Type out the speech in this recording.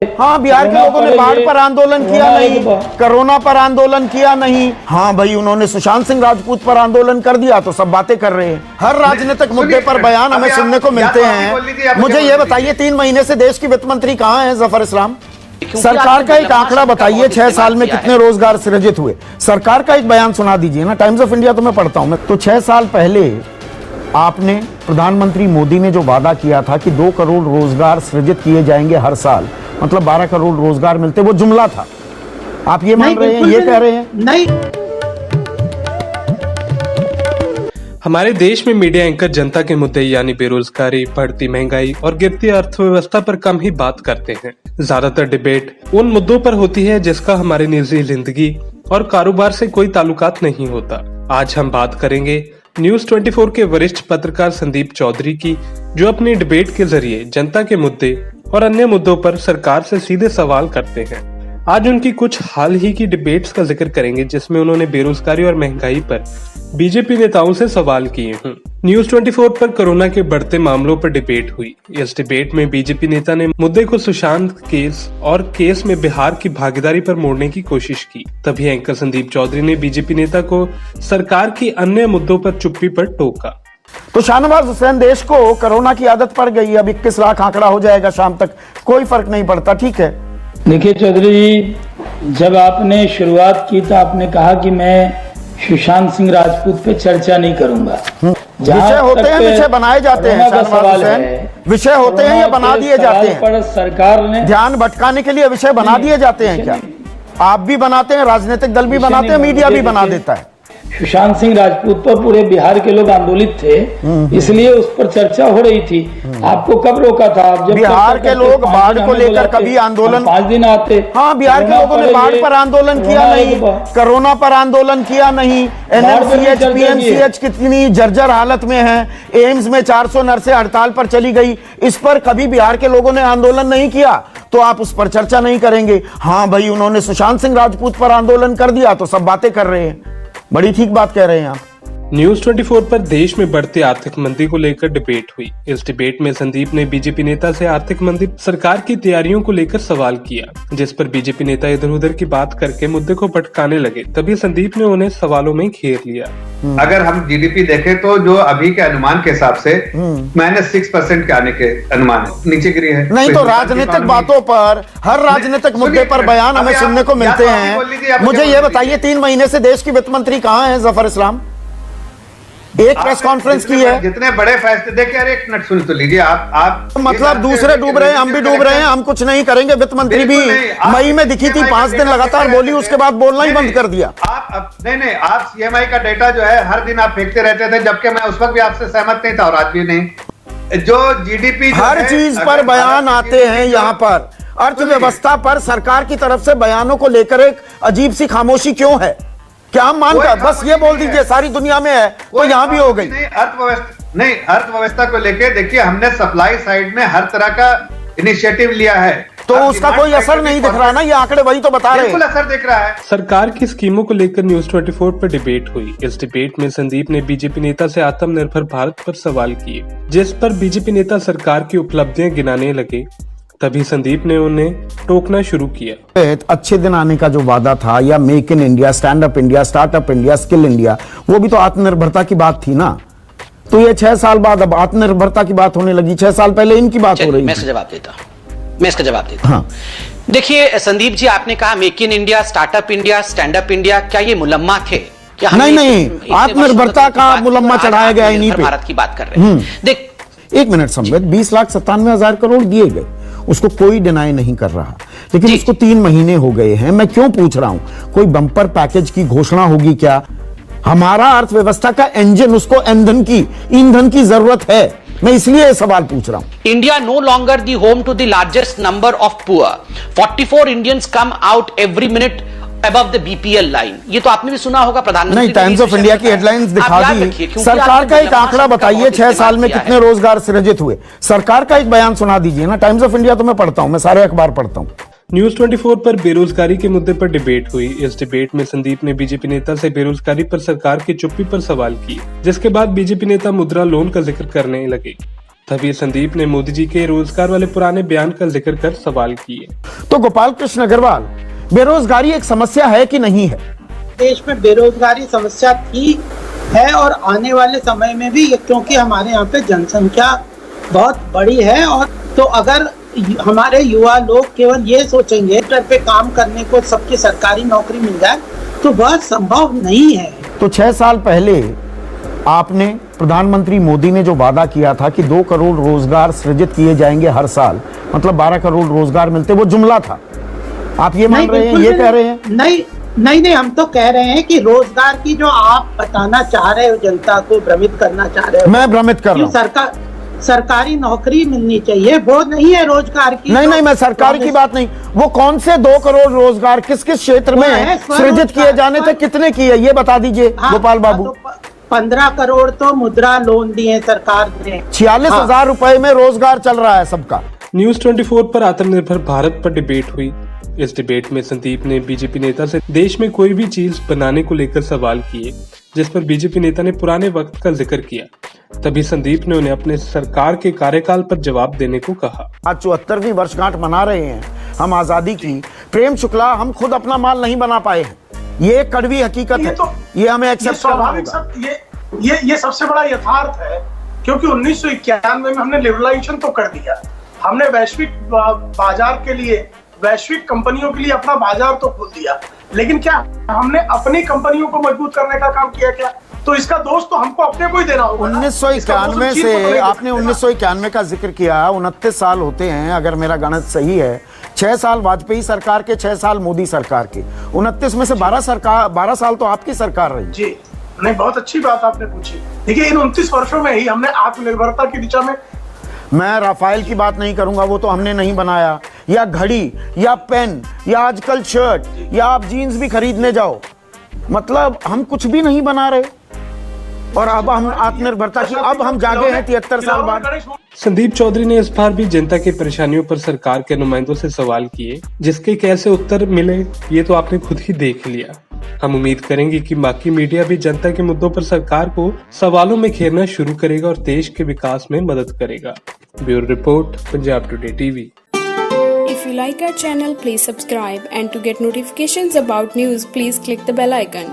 हाँ, बिहार के लोगों ने बाढ़ पर आंदोलन किया नहीं, कोरोना पर आंदोलन किया नहीं। हाँ भाई, उन्होंने सुशांत सिंह राजपूत पर आंदोलन कर दिया तो सब बातें कर रहे हैं। हर राजनीतिक मुद्दे पर बयान हमें सुनने को मिलते हैं। मुझे ये बताइए, 3 महीने से देश की वित्त मंत्री कहाँ है जफर इस्लाम? सरकार का एक आंकड़ा बताइए, 6 साल में कितने रोजगार सृजित हुए? सरकार का एक बयान सुना दीजिए ना। टाइम्स ऑफ इंडिया तो मैं पढ़ता हूं। तो 6 साल पहले आपने, प्रधानमंत्री मोदी ने जो वादा किया था कि 2 करोड़ रोजगार सृजित किए जाएंगे हर साल, मतलब 12 करोड़ रोजगार मिलते, वो जुमला था। आप ये मान रहे हैं, ये कह रहे हैं? नहीं। हमारे देश में मीडिया एंकर जनता के मुद्दे यानी बेरोजगारी, बढ़ती महंगाई और गिरती अर्थव्यवस्था पर कम ही बात करते हैं। ज्यादातर डिबेट उन मुद्दों पर होती है जिसका हमारी निजी जिंदगी और कारोबार से कोई ताल्लुकात नहीं होता। आज हम बात करेंगे न्यूज 24 के वरिष्ठ पत्रकार संदीप चौधरी की, जो अपनी डिबेट के जरिए जनता के मुद्दे और अन्य मुद्दों पर सरकार से सीधे सवाल करते हैं। आज उनकी कुछ हाल ही की डिबेट्स का जिक्र करेंगे जिसमें उन्होंने बेरोजगारी और महंगाई पर बीजेपी नेताओं से सवाल किए हैं। न्यूज 24 पर कोरोना के बढ़ते मामलों पर डिबेट हुई। इस डिबेट में बीजेपी नेता ने मुद्दे को सुशांत केस और केस में बिहार की भागीदारी पर मोड़ने की कोशिश की। तभी एंकर संदीप चौधरी ने बीजेपी नेता को सरकार की अन्य मुद्दों पर चुप्पी पर टोका। तो शाहनवाज हुसैन, देश को कोरोना की आदत पड़ गई, अब 21 लाख आंकड़ा हो जाएगा शाम तक, कोई फर्क नहीं पड़ता। ठीक है, देखिए चौधरी जी, जब आपने शुरुआत की तो आपने कहा कि मैं सुशांत सिंह राजपूत पे चर्चा नहीं करूंगा। विषय होते हैं, विषय बनाए जाते हैं। शाहनवाज हुसैन, विषय होते हैं या बना दिए जाते हैं? पर सरकार ने ध्यान भटकाने के लिए विषय बना दिए जाते हैं क्या? आप भी बनाते हैं, राजनीतिक दल भी बनाते हैं, मीडिया भी बना देता है। सुशांत सिंह राजपूत पर पूरे बिहार के लोग आंदोलित थे, इसलिए उस पर चर्चा हो रही थी। आपको कब रोका था? आप जब बिहार के लोग बाढ़ को लेकर कभी आंदोलन, 5 दिन आते। हाँ, बिहार के लोगों ने बाढ़ पर आंदोलन किया नहीं, कोरोना पर आंदोलन किया नहीं। एनएमसीएच, पीएमसीएच कितनी जर्जर हालत में है, एम्स में 400 नर्सें हड़ताल पर चली गई, इस पर कभी बिहार के लोगों ने आंदोलन नहीं किया, तो आप उस पर चर्चा नहीं करेंगे। हाँ भाई, उन्होंने सुशांत सिंह राजपूत पर आंदोलन कर दिया तो सब बातें कर रहे हैं। बड़ी ठीक बात कह रहे हैं आप। न्यूज 24 पर देश में बढ़ती आर्थिक मंदी को लेकर डिबेट हुई। इस डिबेट में संदीप ने बीजेपी नेता से आर्थिक मंदी सरकार की तैयारियों को लेकर सवाल किया, जिस पर बीजेपी नेता इधर उधर की बात करके मुद्दे को भटकाने लगे। तभी संदीप ने उन्हें सवालों में घेर लिया। अगर हम जीडीपी देखें तो जो अभी के अनुमान के हिसाब से -6% के आने के अनुमान नीचे गिरी है। नहीं तो राजनीतिक बातों पर, हर राजनीतिक मुद्दे पर बयान हमें सुनने को मिलते हैं। मुझे ये बताइए, 3 महीने से देश की वित्त मंत्री कहाँ है जफर इस्लाम? एक प्रेस कॉन्फ्रेंस की है। जितने बड़े फैसले देखिए, अरे एक मिनट सुन तो लीजिए आप मतलब दूसरे डूब रहे हैं, हम भी डूब रहे हैं, हम कुछ नहीं करेंगे। वित्त मंत्री भी मई में दिखी थी, 5 दिन लगातार बोली, उसके बाद बोलना ही बंद कर दिया। आप नहीं, आप सीएमआई का डेटा जो है हर दिन आप फेंकते रहते थे, जबकि मैं उस वक्त भी आपसे सहमत नहीं था और आज भी नहीं। जो जीडीपी हर चीज पर बयान आते हैं, यहाँ पर अर्थव्यवस्था पर सरकार की तरफ से बयानों को लेकर एक अजीब सी खामोशी क्यों है? क्या हम मानकर बस ये बोल दीजिए सारी दुनिया में है तो यहाँ भी हो गई? अर्थव्यवस्था को लेके देखिए, हमने सप्लाई साइड में हर तरह का इनिशिएटिव लिया है, तो उसका कोई असर नहीं दिख रहा ना। ये आंकड़े वही तो बता रहे हैं। बिल्कुल असर दिख रहा है। सरकार की स्कीमों को लेकर न्यूज 24 पर डिबेट हुई। इस डिबेट में संदीप ने बीजेपी नेता से आत्मनिर्भर भारत पर सवाल किए, जिस पर बीजेपी नेता सरकार की उपलब्धियां गिनाने लगे। तभी संदीप ने उन्हें टोकना शुरू किया। अच्छे दिन आने का जो वादा था, या make in India, stand up India, startup India, skill India, वो भी तो आत्मनिर्भरता की बात थी ना। तो ये 6 साल बाद अब आत्मनिर्भरता की बात होने लगी, 6 साल पहले इनकी बात हो रही। मैं इसका जवाब देता हूं। देखिए संदीप जी, आपने कहा make in India, startup India, stand up India, क्या ये मुलम्मा थे? क्या नहीं, आत्मनिर्भरता का मुलम्मा चढ़ाया गया इन्हीं पे। भारत की बात कर रहे हैं। देख, एक मिनट संबित, 20,97,000 करोड़ दिए गए, उसको कोई डिनाई नहीं कर रहा, लेकिन इसको 3 महीने हो गए हैं। मैं क्यों पूछ रहा हूं, कोई बम्पर पैकेज की घोषणा होगी क्या? हमारा अर्थव्यवस्था का इंजन, उसको ईंधन की जरूरत है। मैं इसलिए सवाल पूछ रहा हूं। India no longer the home to the largest number of poor. 44 Indians come out every minute above the BPL line. ये तो आपने भी सुना होगा, प्रधानमंत्री नहीं, टाइम्स ऑफ इंडिया की हेडलाइंस दिखा दी। सरकार का एक आंकड़ा बताइए, 6 साल में कितने रोजगार सृजित हुए? सरकार का एक बयान सुना दीजिए ना। टाइम्स ऑफ इंडिया तो मैं पढ़ता हूं, मैं सारे अखबार पढ़ता हूं। न्यूज 24 पर बेरोजगारी के मुद्दे पर डिबेट हुई। इस डिबेट में संदीप ने बीजेपी नेता से बेरोजगारी पर सरकार की चुप्पी पर सवाल किए, जिसके बाद बीजेपी नेता मुद्रा लोन का जिक्र करने लगे। तभी संदीप ने मोदी जी के रोजगार वाले पुराने बयान का जिक्र कर सवाल किए। तो गोपाल कृष्ण अग्रवाल, बेरोजगारी एक समस्या है कि नहीं है? देश में बेरोजगारी समस्या थी, है और आने वाले समय में भी, क्योंकि हमारे यहाँ पे जनसंख्या बहुत बड़ी है। और तो अगर हमारे युवा लोग केवल ये सोचेंगे पे काम करने को सबकी सरकारी नौकरी मिल जाए, तो वह संभव नहीं है। तो 6 साल पहले आपने, प्रधानमंत्री मोदी ने जो वादा किया था कि 2 करोड़ रोजगार सृजित किए जाएंगे हर साल, मतलब 12 करोड़ रोजगार मिलते, वो जुमला था। आप ये मान रहे हैं, ये कह रहे हैं? नहीं, हम तो कह रहे हैं कि रोजगार की जो आप बताना चाह रहे हो, जनता को भ्रमित करना चाह रहे हो, मैं भ्रमित कर रहा हूँ। सरकारी नौकरी मिलनी चाहिए, वो नहीं है रोजगार की। नहीं, मैं सरकार की बात नहीं, वो कौन से 2 करोड़ रोजगार किस किस क्षेत्र में सृजित किए जाने थे, कितने किए, ये बता दीजिए गोपाल बाबू। तो 15 करोड़ तो मुद्रा लोन दिए सरकार ने। 46,000 रुपए में रोजगार चल रहा है सबका। न्यूज 24 पर आत्मनिर्भर भारत पर डिबेट हुई। इस डिबेट में संदीप ने बीजेपी नेता से देश में कोई भी चीज बनाने को लेकर सवाल किए, जिस पर बीजेपी नेता ने पुराने वक्त का जिक्र किया। तभी संदीप ने उन्हें अपने सरकार के कार्यकाल पर जवाब देने को कहा। आज 74वीं वर्षगांठ मना रहे हैं हम आजादी की। प्रेम शुक्ला, हम खुद अपना माल नहीं बना पाए हैं, ये कड़वी हकीकत है, ये हमें एक्सेप्ट करना होगा। ये सबसे बड़ा यथार्थ है, क्योंकि 1991 में हमने लिबरलाइजेशन तो कर दिया, हमने वैश्विक बाजार के लिए, वैश्विक कंपनियों के लिए अपना बाजार तो खोल दिया, लेकिन क्या हमने अपनी कंपनियों को मजबूत करने का काम किया क्या? तो इसका दोष तो हमको अपने को ही देना होगा। 1991 से आपने 1991 का जिक्र किया, 29 साल होते हैं अगर मेरा गणित सही है। 6 साल वाजपेयी सरकार के, 6 साल मोदी सरकार के, 29 में से 12 साल तो आपकी सरकार रही। जी नहीं, बहुत अच्छी बात आपने पूछी। देखिए, इन 29 वर्षों में ही हमने आत्मनिर्भरता की दिशा में, मैं राफेल की बात नहीं करूंगा, वो तो हमने नहीं बनाया, या घड़ी या पेन या आजकल शर्ट या आप जीन्स भी खरीदने जाओ, मतलब हम कुछ भी नहीं बना रहे। और अब हम आत्मनिर्भरता की, अब हम जागे हैं 73 साल बाद। संदीप चौधरी ने इस बार भी जनता की परेशानियों पर सरकार के नुमाइंदों से सवाल किए, जिसके कैसे उत्तर मिले ये तो आपने खुद ही देख लिया। हम उम्मीद करेंगे कि बाकी मीडिया भी जनता के मुद्दों पर सरकार को सवालों में घेरना शुरू करेगा और देश के विकास में मदद करेगा। Bureau report, Punjab today TV. If you like our channel, please subscribe, and to get notifications about news, please click the bell icon.